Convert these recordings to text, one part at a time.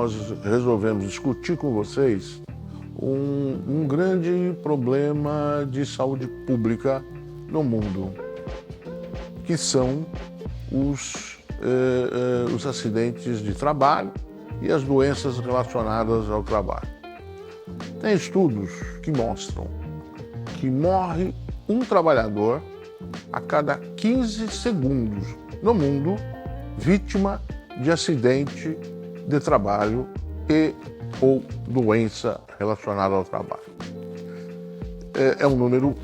nós resolvemos discutir com vocês um grande problema de saúde pública no mundo, que são os acidentes de trabalho e as doenças relacionadas ao trabalho. Tem estudos que mostram que morre um trabalhador a cada 15 segundos no mundo vítima de acidente de trabalho e ou doença relacionada ao trabalho. É um número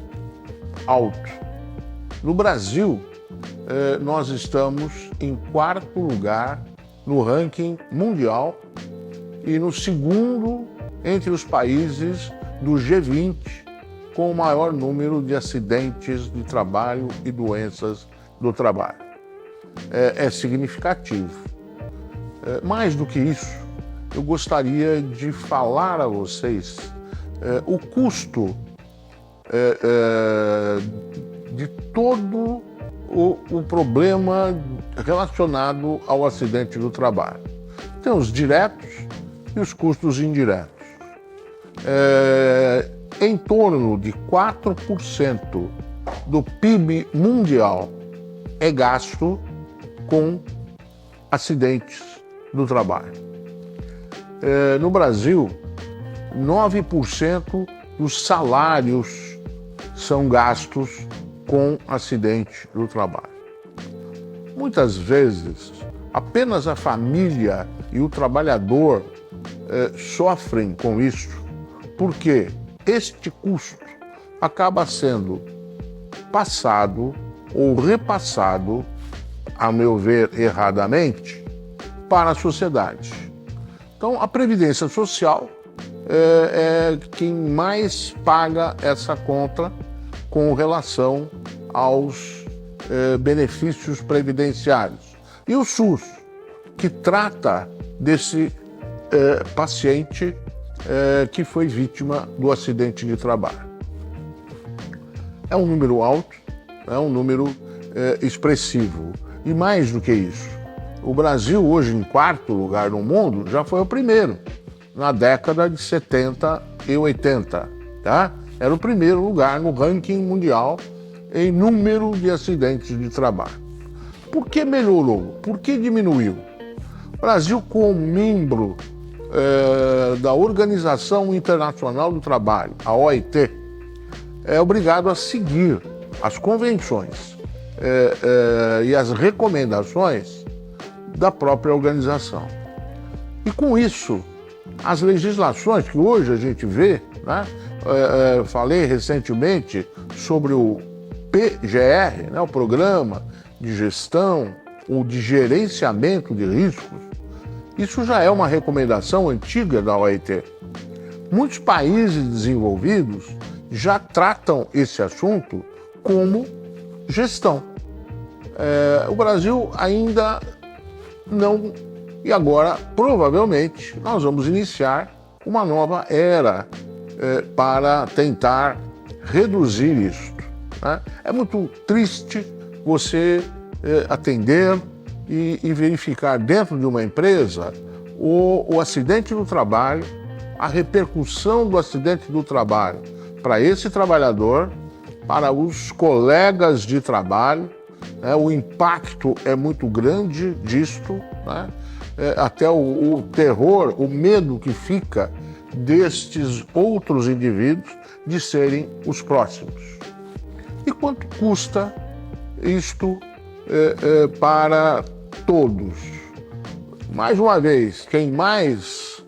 alto. No Brasil, nós estamos em 4º lugar no ranking mundial e no 2º entre os países do G20 com o maior número de acidentes de trabalho e doenças do trabalho. É significativo. Mais do que isso, eu gostaria de falar a vocês o custo de todo o problema relacionado ao acidente do trabalho. Tem os diretos e os custos indiretos. Em torno de 4% do PIB mundial é gasto com acidentes do trabalho. No Brasil, 9% dos salários são gastos com acidente do trabalho. Muitas vezes, apenas a família e o trabalhador sofrem com isso, porque este custo acaba sendo passado ou repassado, a meu ver, erradamente, para a sociedade. Então, a Previdência Social é quem mais paga essa conta com relação aos benefícios previdenciários. E o SUS, que trata desse paciente que foi vítima do acidente de trabalho. É um número alto, é um número expressivo. E mais do que isso, o Brasil hoje em 4º lugar no mundo já foi o primeiro, na década de 70 e 80, tá? Era o primeiro lugar no ranking mundial em número de acidentes de trabalho. Por que melhorou? Por que diminuiu? O Brasil, como membro da Organização Internacional do Trabalho, a OIT, é obrigado a seguir as convenções e as recomendações da própria organização. E com isso, as legislações que hoje a gente vê, né? Falei recentemente sobre o PGR, né? O Programa de Gestão ou de Gerenciamento de Riscos. Isso já é uma recomendação antiga da OIT. Muitos países desenvolvidos já tratam esse assunto como gestão. O Brasil ainda não, e agora provavelmente nós vamos iniciar uma nova era para tentar reduzir isso, né? É muito triste você atender e verificar dentro de uma empresa o acidente do trabalho, a repercussão do acidente do trabalho para esse trabalhador, para os colegas de trabalho, né? O impacto é muito grande disto, né? Até o terror, o medo que fica destes outros indivíduos de serem os próximos. E quanto custa isto para todos? Mais uma vez, quem mais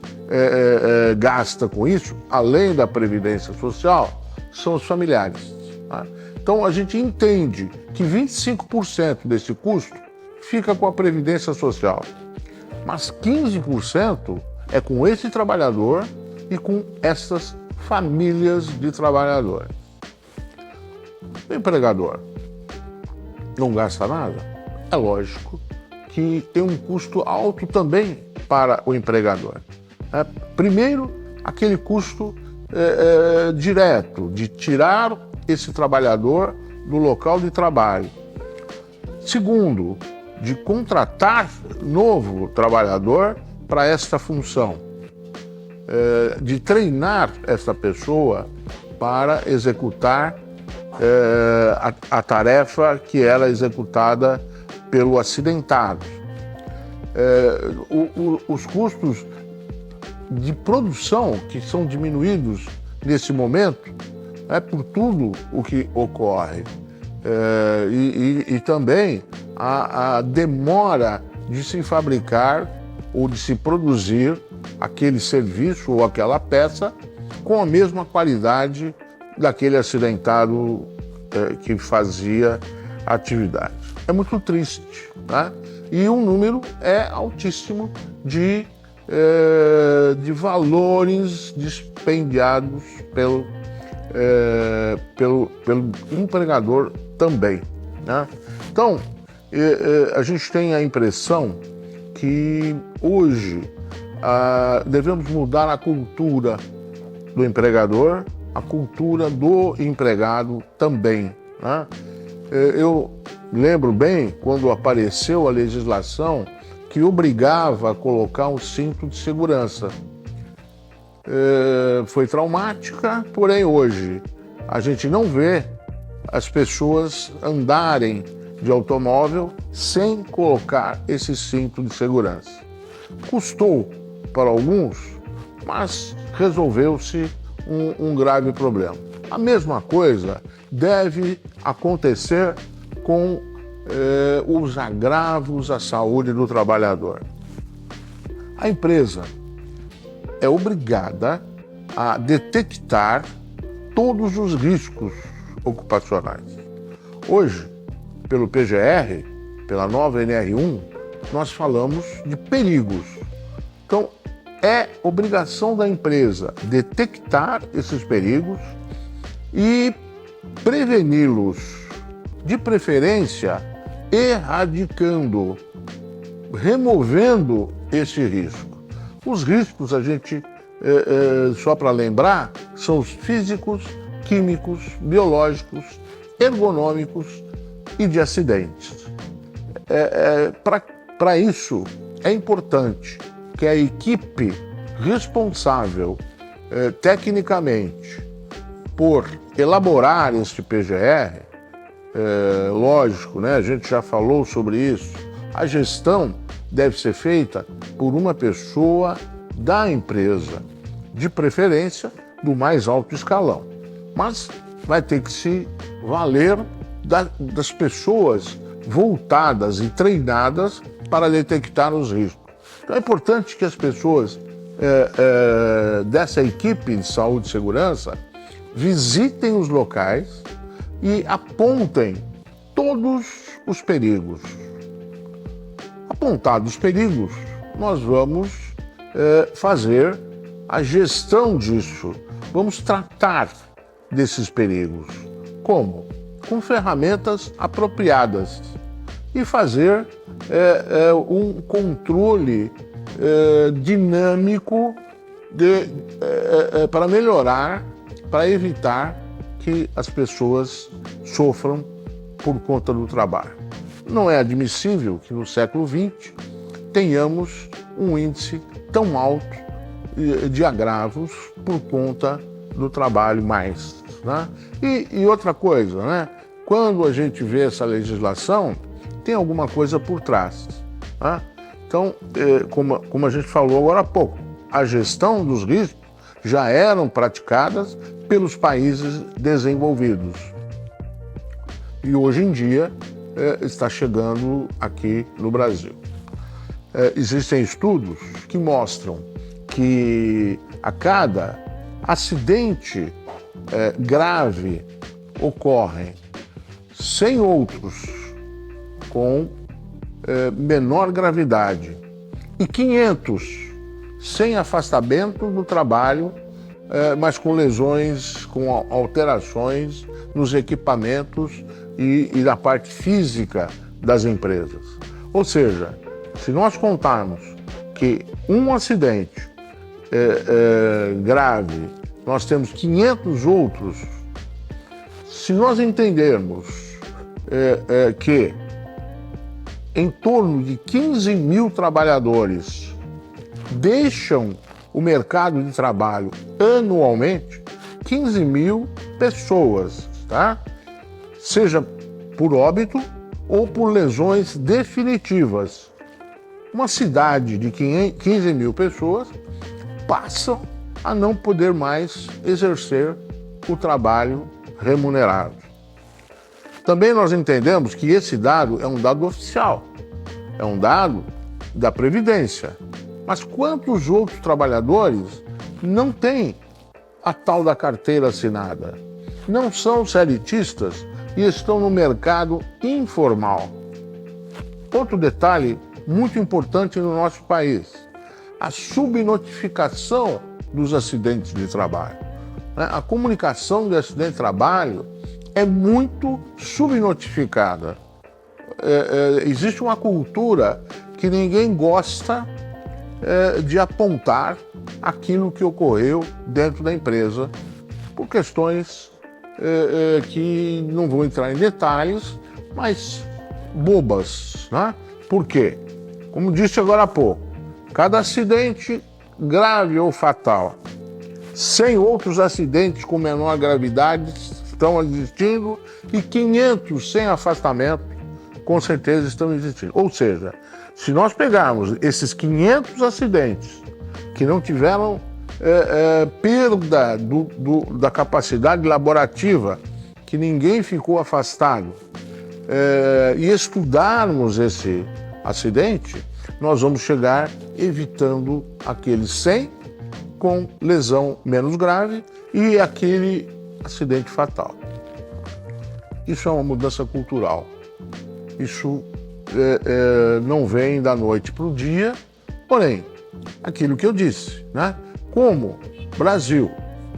gasta com isso, além da Previdência Social, são os familiares. Tá? Então a gente entende que 25% desse custo fica com a Previdência Social, mas 15% é com esse trabalhador e com essas famílias de trabalhadores. O empregador não gasta nada? É lógico que tem um custo alto também para o empregador. Primeiro, aquele custo direto de tirar esse trabalhador do local de trabalho. Segundo, de contratar novo trabalhador para esta função, de treinar essa pessoa para executar a tarefa que era executada pelo acidentado. Os custos de produção que são diminuídos nesse momento por tudo o que ocorre. E também a demora de se fabricar ou de se produzir aquele serviço ou aquela peça com a mesma qualidade daquele acidentado que fazia a atividade. É muito triste, né? E o número é altíssimo de valores dispendiados pelo empregador também, né? Então, a gente tem a impressão que hoje devemos mudar a cultura do empregador, a cultura do empregado também, né? Eu lembro bem quando apareceu a legislação que obrigava a colocar um cinto de segurança. Foi traumática, porém hoje a gente não vê as pessoas andarem de automóvel sem colocar esse cinto de segurança. Custou para alguns, mas resolveu-se um grave problema. A mesma coisa deve acontecer com os agravos à saúde do trabalhador. A empresa é obrigada a detectar todos os riscos ocupacionais. Hoje, pelo PGR, pela nova NR1, nós falamos de perigos. Então, é obrigação da empresa detectar esses perigos e preveni-los, de preferência erradicando, removendo esse risco. Os riscos, a gente, só para lembrar, são os físicos, químicos, biológicos, ergonômicos e de acidentes. Para isso, é importante que a equipe responsável tecnicamente por elaborar este PGR, lógico, né? A gente já falou sobre isso, a gestão deve ser feita por uma pessoa da empresa, de preferência do mais alto escalão, mas vai ter que se valer das pessoas voltadas e treinadas para detectar os riscos. Então é importante que as pessoas dessa equipe de saúde e segurança visitem os locais e apontem todos os perigos. Apontados os perigos, nós vamos fazer a gestão disso, vamos tratar desses perigos. Como? Com ferramentas apropriadas e fazer um controle dinâmico para melhorar, para evitar que as pessoas sofram por conta do trabalho. Não é admissível que no século XX tenhamos um índice tão alto de agravos por conta do trabalho mais, né? E outra coisa, né? Quando a gente vê essa legislação, tem alguma coisa por trás, né? Então, como a gente falou agora há pouco, a gestão dos riscos já eram praticadas pelos países desenvolvidos. E hoje em dia está chegando aqui no Brasil. Existem estudos que mostram que a cada acidente grave ocorrem 100 outros com menor gravidade e 500 sem afastamento do trabalho, mas com lesões, com alterações nos equipamentos e na parte física das empresas. Ou seja, se nós contarmos que um acidente grave, nós temos 500 outros, se nós entendermos que em torno de 15 mil trabalhadores deixam o mercado de trabalho anualmente 15 mil pessoas, tá? Seja por óbito ou por lesões definitivas. Uma cidade de 15 mil pessoas passam a não poder mais exercer o trabalho remunerado. Também nós entendemos que esse dado é um dado oficial, é um dado da Previdência. Mas quantos outros trabalhadores não têm a tal da carteira assinada? Não são CLTistas e estão no mercado informal. Outro detalhe muito importante no nosso país: a subnotificação dos acidentes de trabalho. A comunicação de acidente de trabalho é muito subnotificada. Existe uma cultura que ninguém gosta de apontar aquilo que ocorreu dentro da empresa, por questões que não vou entrar em detalhes, mas bobas, né? Por quê? Como disse agora há pouco, cada acidente grave ou fatal, 100 outros acidentes com menor gravidade estão existindo e 500 sem afastamento com certeza estão existindo. Ou seja, se nós pegarmos esses 500 acidentes que não tiveram perda da capacidade laborativa, que ninguém ficou afastado, e estudarmos esse acidente, nós vamos chegar evitando aqueles 100 com lesão menos grave e aquele acidente fatal. Isso é uma mudança cultural. Isso não vem da noite para o dia, porém, aquilo que eu disse, né? Como o Brasil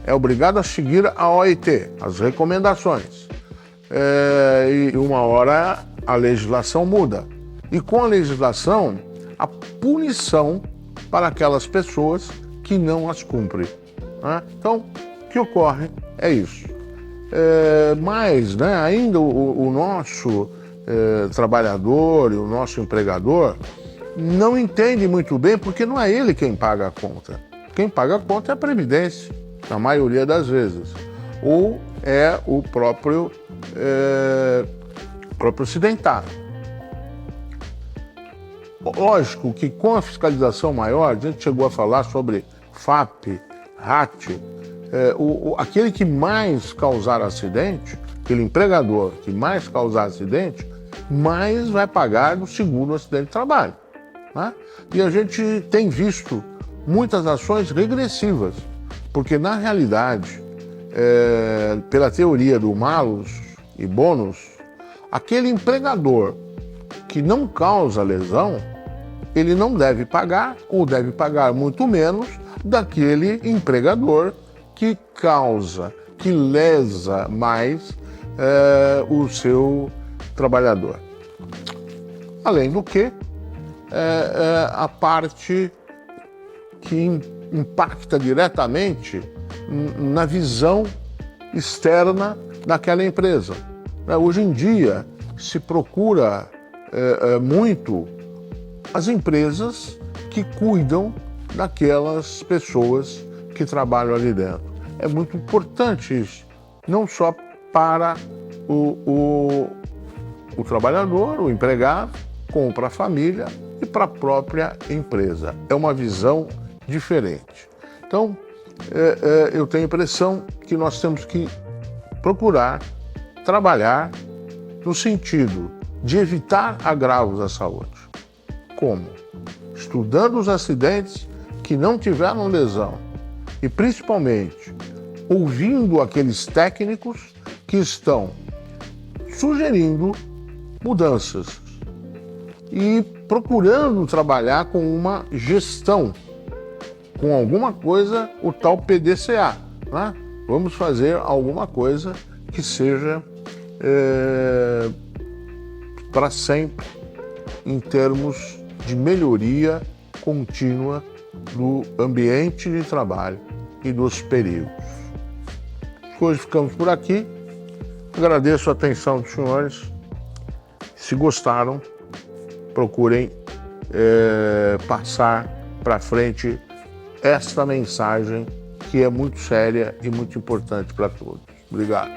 é obrigado a seguir a OIT, as recomendações, e uma hora a legislação muda. E com a legislação, a punição para aquelas pessoas que não as cumprem, né? Então, o que ocorre é isso. Mas, né, ainda o nosso trabalhador e o nosso empregador não entende muito bem, porque não é ele quem paga a conta. Quem paga a conta é a Previdência, na maioria das vezes, ou é o próprio acidentado. Lógico que com a fiscalização maior, a gente chegou a falar sobre FAP, RAT, aquele que mais causar acidente, aquele empregador que mais causar acidente, mais vai pagar no seguro acidente de trabalho, né? E a gente tem visto muitas ações regressivas, porque na realidade, pela teoria do malus e bônus, aquele empregador que não causa lesão, ele não deve pagar, ou deve pagar muito menos, daquele empregador que causa, que lesa mais o seu trabalhador. Além do que, a parte que impacta diretamente na visão externa daquela empresa. Hoje em dia, se procura muito as empresas que cuidam daquelas pessoas que trabalham ali dentro. É muito importante isso, não só para o trabalhador, o empregado, como para a família e para a própria empresa. É uma visão diferente. Então, eu tenho a impressão que nós temos que procurar trabalhar no sentido de evitar agravos à saúde. Como? Estudando os acidentes que não tiveram lesão e, principalmente, ouvindo aqueles técnicos que estão sugerindo mudanças e procurando trabalhar com uma gestão, com alguma coisa, o tal PDCA, né? Vamos fazer alguma coisa que seja para sempre, em termos de melhoria contínua do ambiente de trabalho e dos perigos. Hoje ficamos por aqui. Agradeço a atenção dos senhores. Se gostaram, procurem passar para frente esta mensagem que é muito séria e muito importante para todos. Obrigado.